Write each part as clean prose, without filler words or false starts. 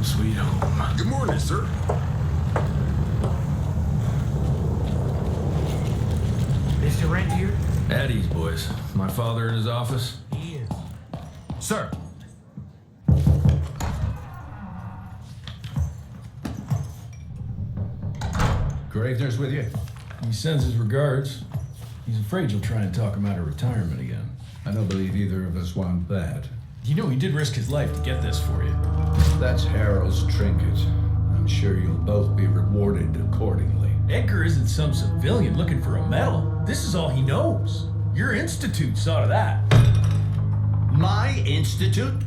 sweet home. Good morning, sir. Mr. Rentier? At ease, boys. My father in his office? He is. Sir. Gravener's with you? He sends his regards. He's afraid you'll try and talk him out of retirement again. I don't believe either of us want that. You know he did risk his life to get this for you. That's Harold's trinket. I'm sure you'll both be rewarded accordingly. Edgar isn't some civilian looking for a medal. This is all he knows. Your institute saw to that. My institute?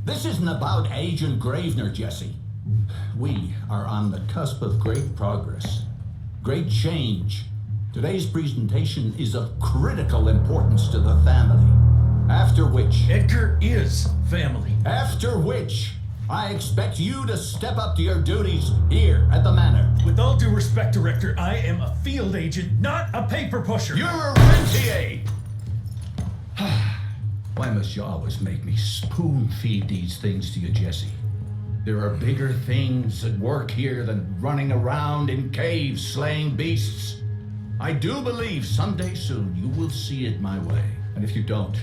This isn't about Agent Gravener, Jesse. We are on the cusp of great progress, great change. Today's presentation is of critical importance to the family. After which... Edgar is family. After which, I expect you to step up to your duties here at the manor. With all due respect, Director, I am a field agent, not a paper pusher. You're a rentier! Why must you always make me spoon-feed these things to you, Jesse? There are bigger things at work here than running around in caves slaying beasts. I do believe someday soon you will see it my way. And if you don't,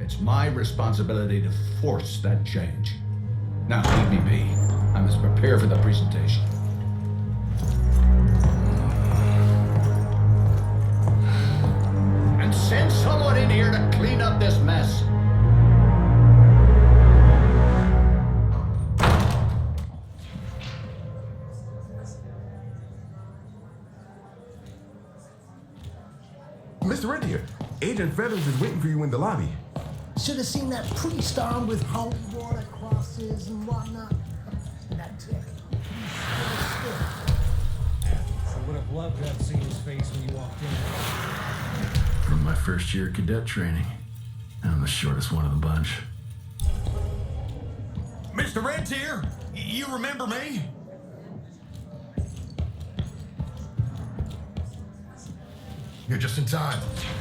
it's my responsibility to force that change. Now, leave me be. I must prepare for the presentation. And send someone in here to clean up this mess. Mr. Rentier, Agent Feathers is waiting for you in the lobby. Should have seen that priest armed with holy water crosses and whatnot. That's it. I would have loved to have seen his face when you walked in. From my first year of cadet training, I'm the shortest one of the bunch. Mr. Rentier, you remember me? You're just in time.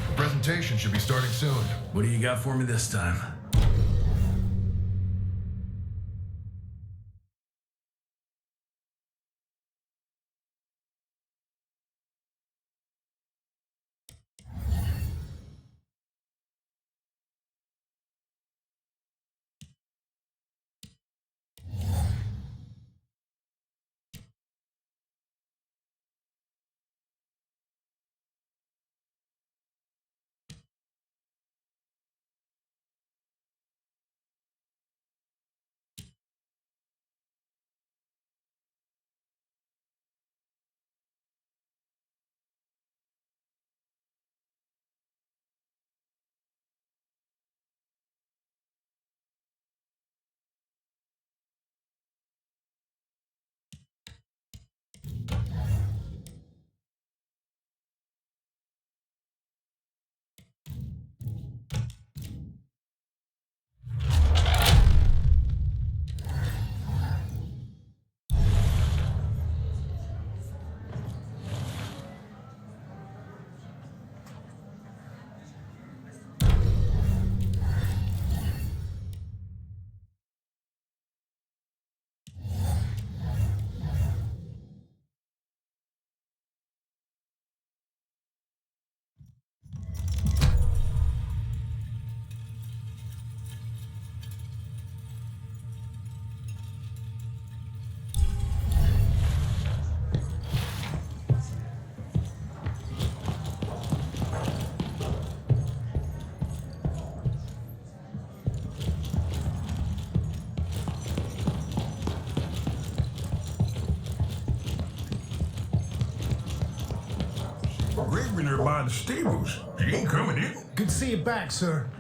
The presentation should be starting soon. What do you got for me this time? Gravener by the stables. He ain't coming in. Good to see you back, sir.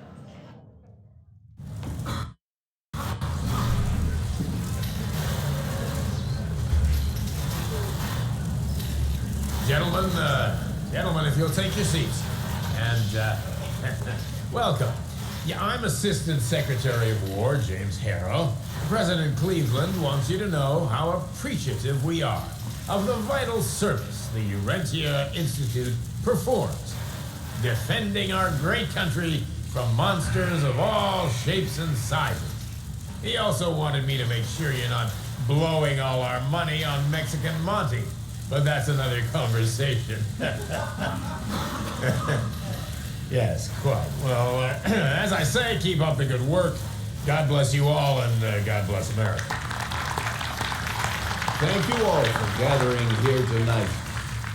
Gentlemen, if you'll take your seats. And, welcome. Yeah, I'm Assistant Secretary of War, James Harrow. President Cleveland wants you to know how appreciative we are of the vital service the Rentier Institute performs, defending our great country from monsters of all shapes and sizes. He also wanted me to make sure you're not blowing all our money on Mexican Monty. But that's another conversation. Yes, quite. Well, as I say, keep up the good work. God bless you all, and God bless America. Thank you all for gathering here tonight.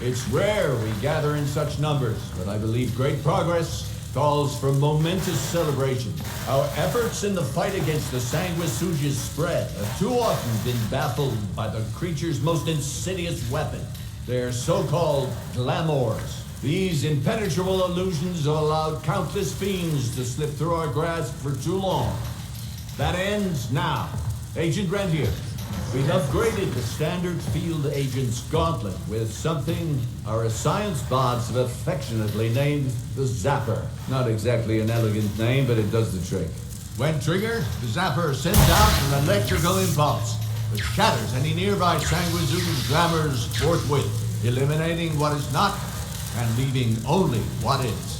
It's rare we gather in such numbers, but I believe great progress calls for momentous celebration. Our efforts in the fight against the sanguisuga's spread have too often been baffled by the creature's most insidious weapon, their so-called glamours. These impenetrable illusions have allowed countless fiends to slip through our grasp for too long. That ends now. Agent Rentier, we've upgraded the standard field agent's gauntlet with something our science bots have affectionately named the Zapper. Not exactly an elegant name, but it does the trick. When triggered, the Zapper sends out an electrical impulse that shatters any nearby sanguisuga's glamours forthwith, eliminating what is not and leaving only what is.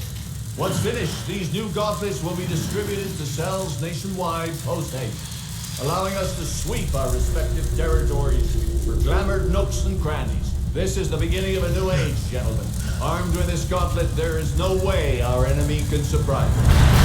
Once finished, these new gauntlets will be distributed to cells nationwide post-haste, allowing us to sweep our respective territories for glamoured nooks and crannies. This is the beginning of a new age, gentlemen. Armed with this gauntlet, there is no way our enemy can surprise us.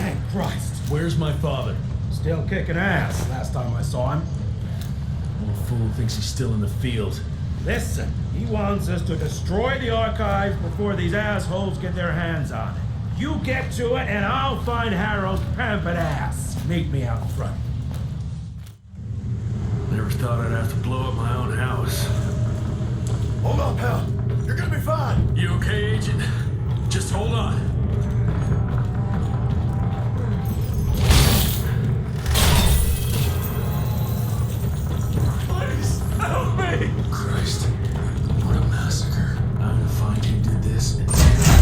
Thank Christ. Where's my father? Still kicking ass last time I saw him. Old fool thinks he's still in the field. Listen, he wants us to destroy the archives before these assholes get their hands on it. You get to it, and I'll find Harrow's pampered ass. Meet me out front. Never thought I'd have to blow up my own house. Hold on, pal. You're gonna be fine. You okay, Agent? Just hold on. Please, help me! Christ, what a massacre. I'm gonna find who did this and tear him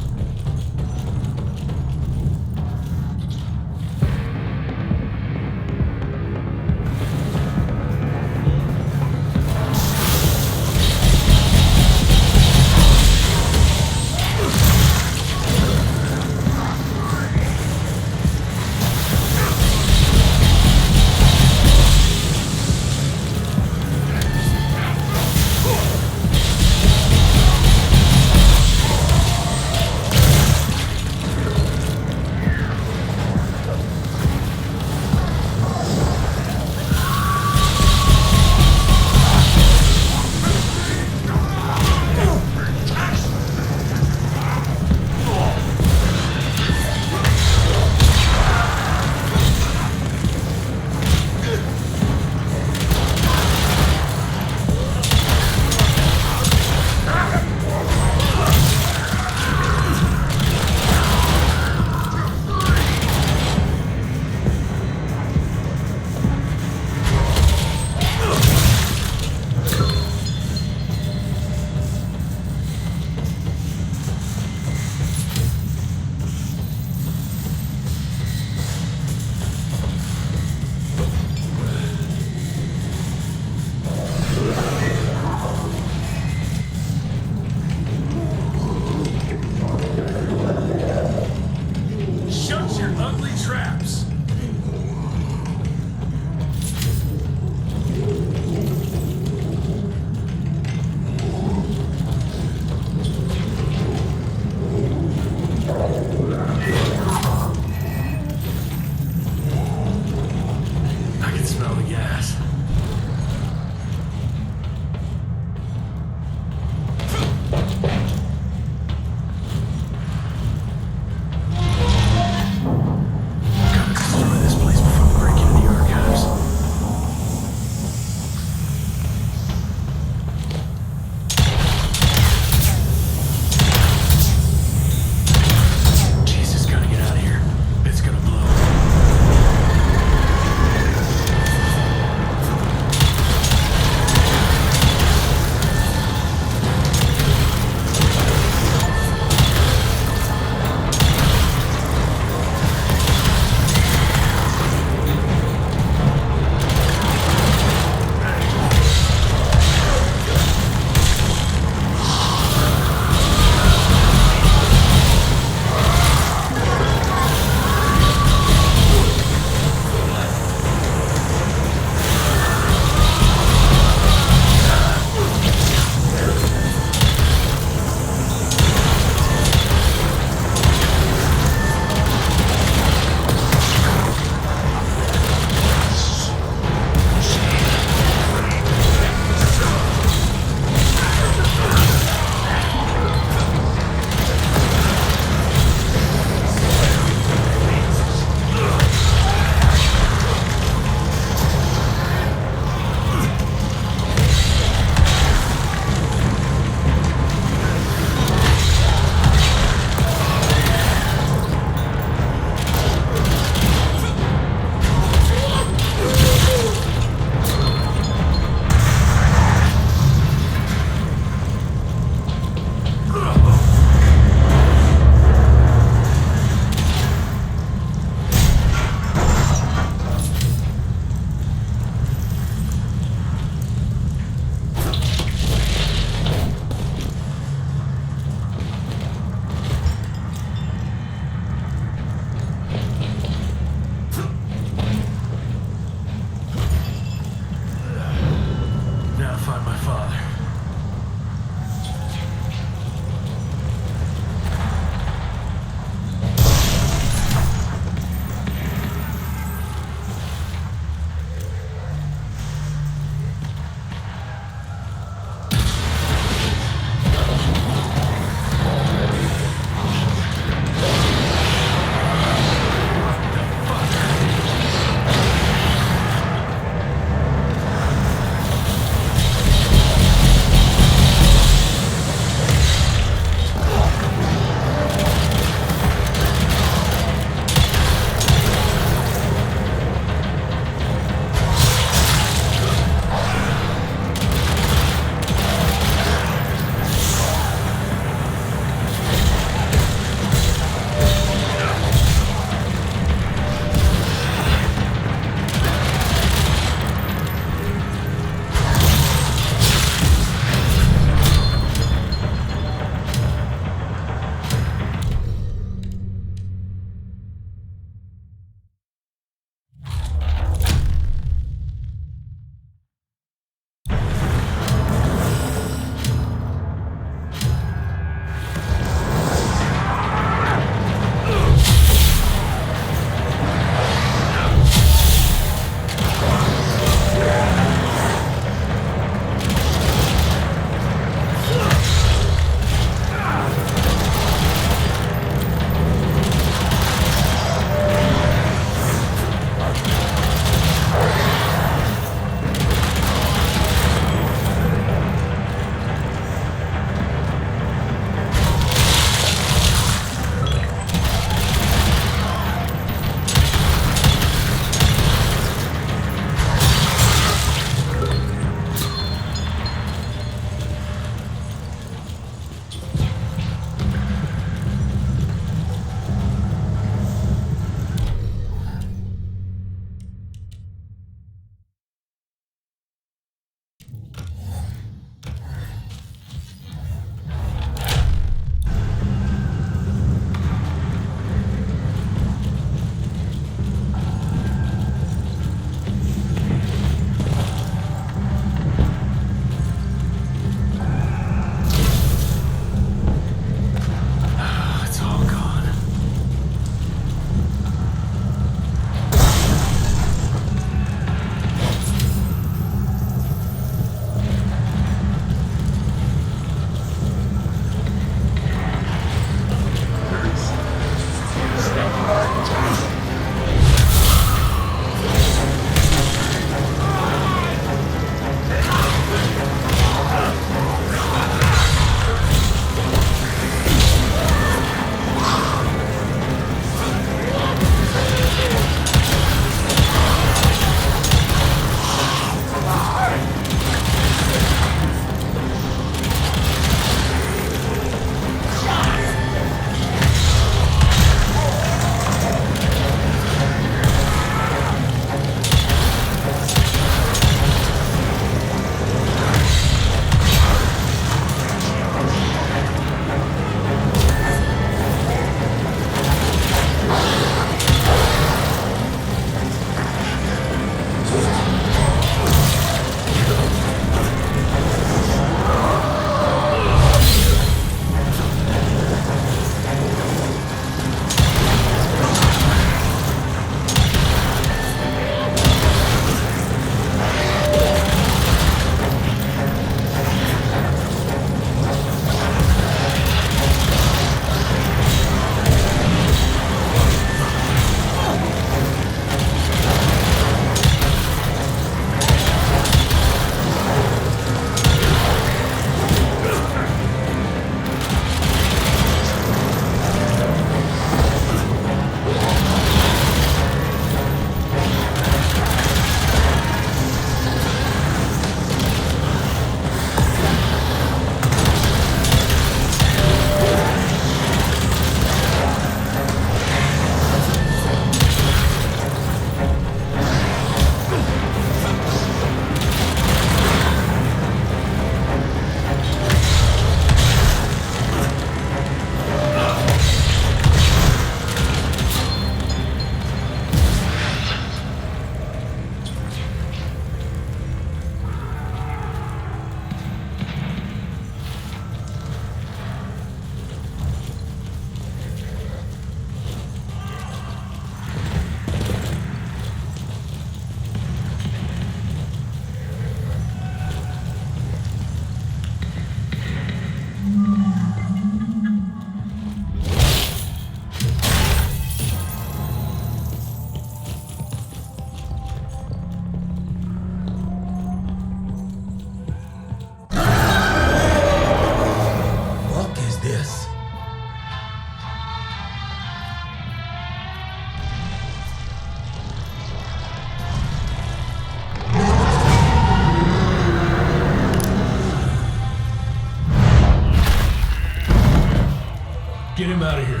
Get him out of here.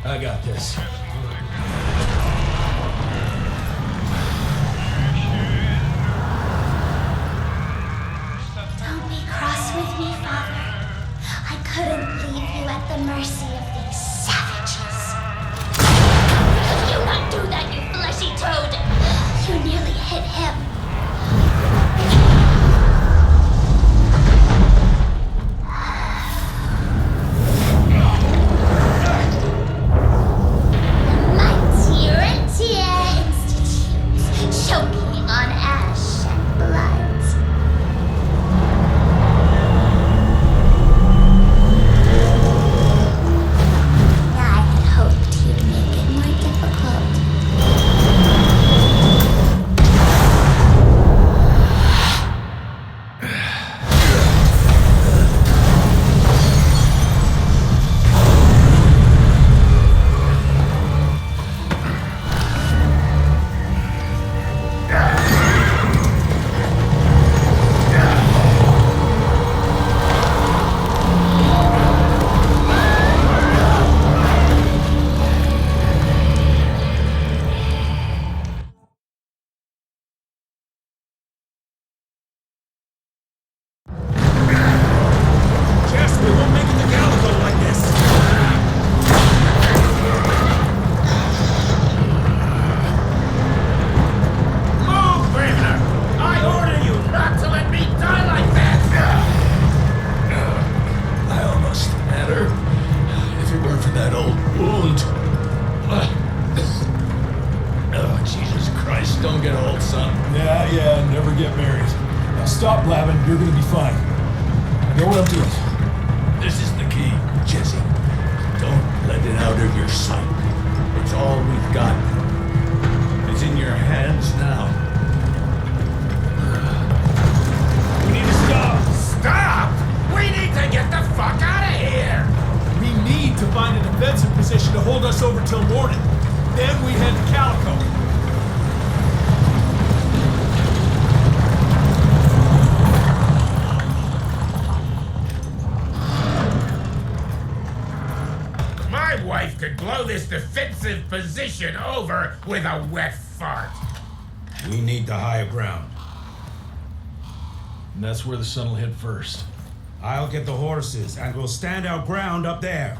I got this. Don't be cross with me, Father. I couldn't leave you at the mercy of these savages. Do not do that, you fleshy toad! You nearly hit him. The mighty Rentier Institute, choking on ash and blood. I had hoped you'd make it more difficult. Jess, we won't make it to Gallagher like this. Move, prisoner! I order you not to let me die like that! I almost had her. If it weren't for that old wound. Oh, Jesus Christ, don't get old, son. Yeah, never get married. Now stop blabbing, you're gonna be fine. I know what I'm doing. This is the key, Jesse. Don't let it out of your sight. It's all we've got. It's in your hands now. We need to stop. Stop! We need to get the fuck out of here! We need to find a defensive position to hold us over till morning. Then we head to Calico. My wife could blow this defensive position over with a wet fart. We need the higher ground. And that's where the sun will hit first. I'll get the horses, and we'll stand our ground up there.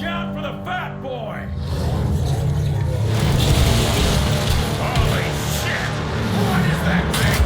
out for the fat boy! Holy shit! What is that thing?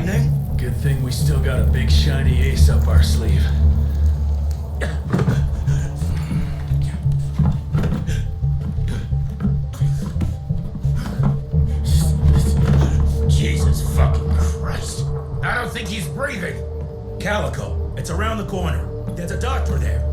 frightening? Good thing we still got a big shiny ace up our sleeve. Jesus fucking Christ. I don't think he's breathing. Calico, it's around the corner. There's a doctor there.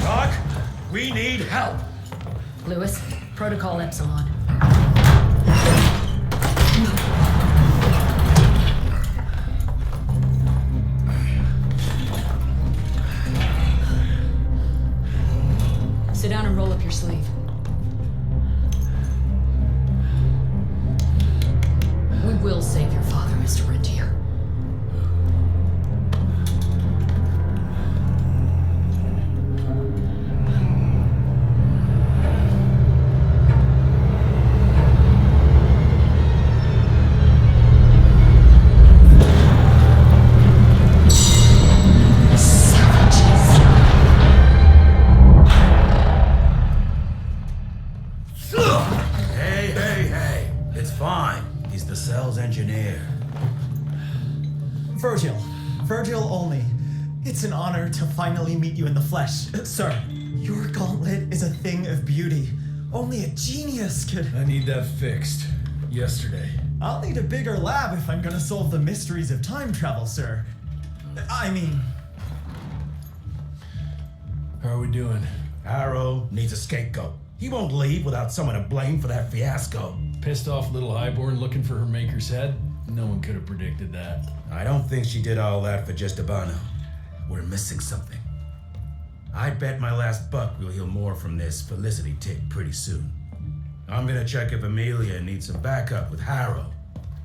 Doc, we need help. Lewis, Protocol Epsilon. Sit down and roll up your sleeve. We will save your father, Mr. Rentier. Hey. It's fine. He's the cell's engineer. Virgil only. It's an honor to finally meet you in the flesh. Sir, your gauntlet is a thing of beauty. Only a genius could... I need that fixed. Yesterday. I'll need a bigger lab if I'm gonna solve the mysteries of time travel, sir. I mean... How are we doing? Harrow needs a scapegoat. He won't leave without someone to blame for that fiasco. Pissed off little highborn looking for her maker's head? No one could have predicted that. I don't think she did all that for just Abano. We're missing something. I bet my last buck we'll hear more from this Felicity tick pretty soon. I'm gonna check if Amelia needs some backup with Harrow.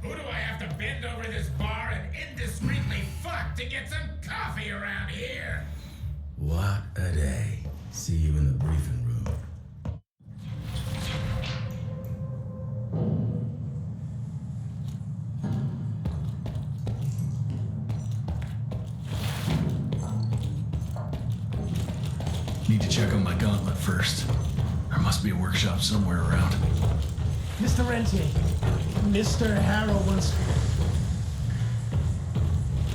Who do I have to bend over this bar and indiscreetly fuck to get some coffee around here? What a day. See you in the briefing room. Need to check on my gauntlet first. There must be a workshop somewhere around. Mr. Rentier, Mr. Harrow wants...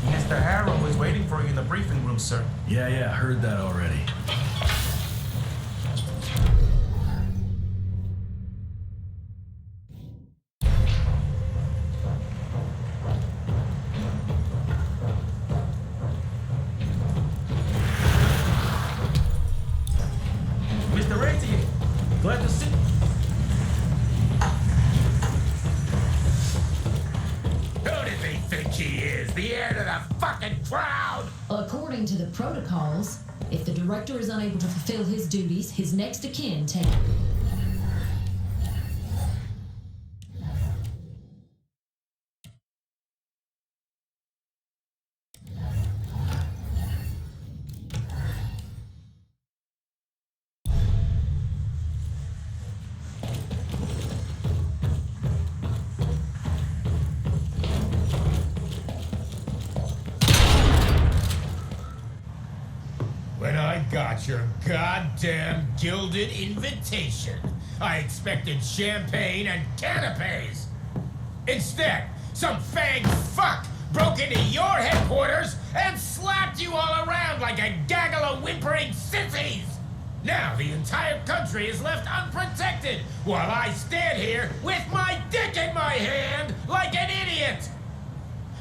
Mr. Harrow is waiting for you in the briefing room, sir. Yeah, heard that already. Mr. Rentier, glad to see you. Who does he think he is? The heir to the fucking crowd? According to the protocols, if the director is unable to fulfill his duties, his next of kin take... When I got your goddamn gilded invitation, I expected champagne and canapes. Instead, some fag fuck broke into your headquarters and slapped you all around like a gaggle of whimpering sissies. Now the entire country is left unprotected while I stand here with my dick in my hand like an idiot.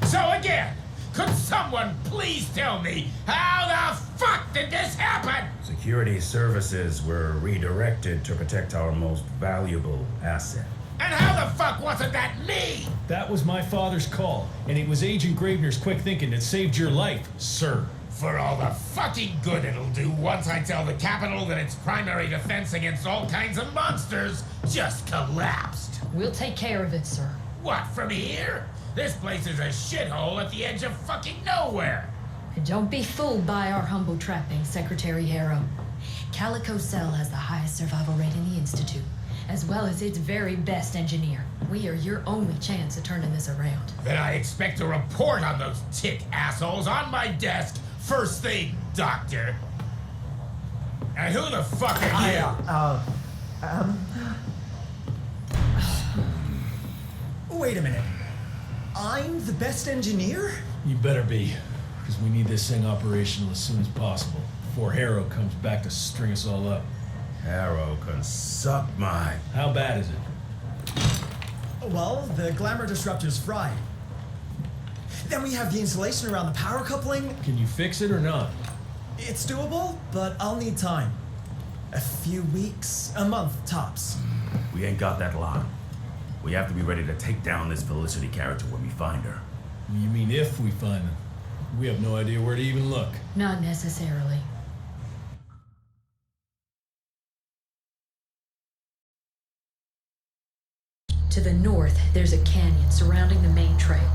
So again, could someone please tell me how the fuck did this happen? Security services were redirected to protect our most valuable asset. And how the fuck wasn't that me? That was my father's call, and it was Agent Gravener's quick thinking that saved your life, sir. For all the fucking good it'll do once I tell the Capitol that its primary defense against all kinds of monsters just collapsed. We'll take care of it, sir. What, from here? This place is a shithole at the edge of fucking nowhere. And don't be fooled by our humble trappings, Secretary Harrow. Calico Cell has the highest survival rate in the Institute, as well as its very best engineer. We are your only chance of turning this around. Then I expect a report on those tick assholes on my desk first thing, Doctor. And who the fuck are you? Wait a minute. I'm the best engineer? You better be, because we need this thing operational as soon as possible, before Harrow comes back to string us all up. Harrow can suck my... How bad is it? Well, the glamour disruptor's fried. Then we have the insulation around the power coupling. Can you fix it or not? It's doable, but I'll need time. A few weeks, a month tops. We ain't got that long. We have to be ready to take down this Felicity character when we find her. You mean if we find them? We have no idea where to even look. Not necessarily. To the north, there's a canyon surrounding the main trail.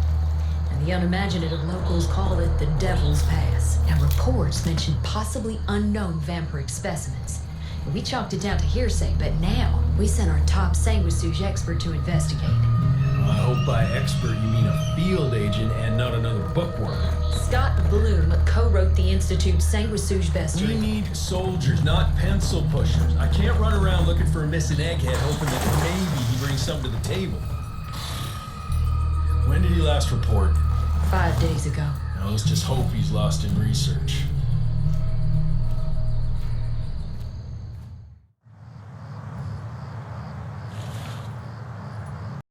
And the unimaginative locals call it the Devil's Pass. And reports mention possibly unknown vampiric specimens. We chalked it down to hearsay, but now we sent our top sanguisuge expert to investigate. I hope by expert you mean a field agent and not another bookworm. Scott Bloom co-wrote the Institute's sanguisuge bestiary. We need soldiers, not pencil pushers. I can't run around looking for a missing egghead hoping that maybe he brings something to the table. When did he last report? 5 days ago. Now let's just hope he's lost in research.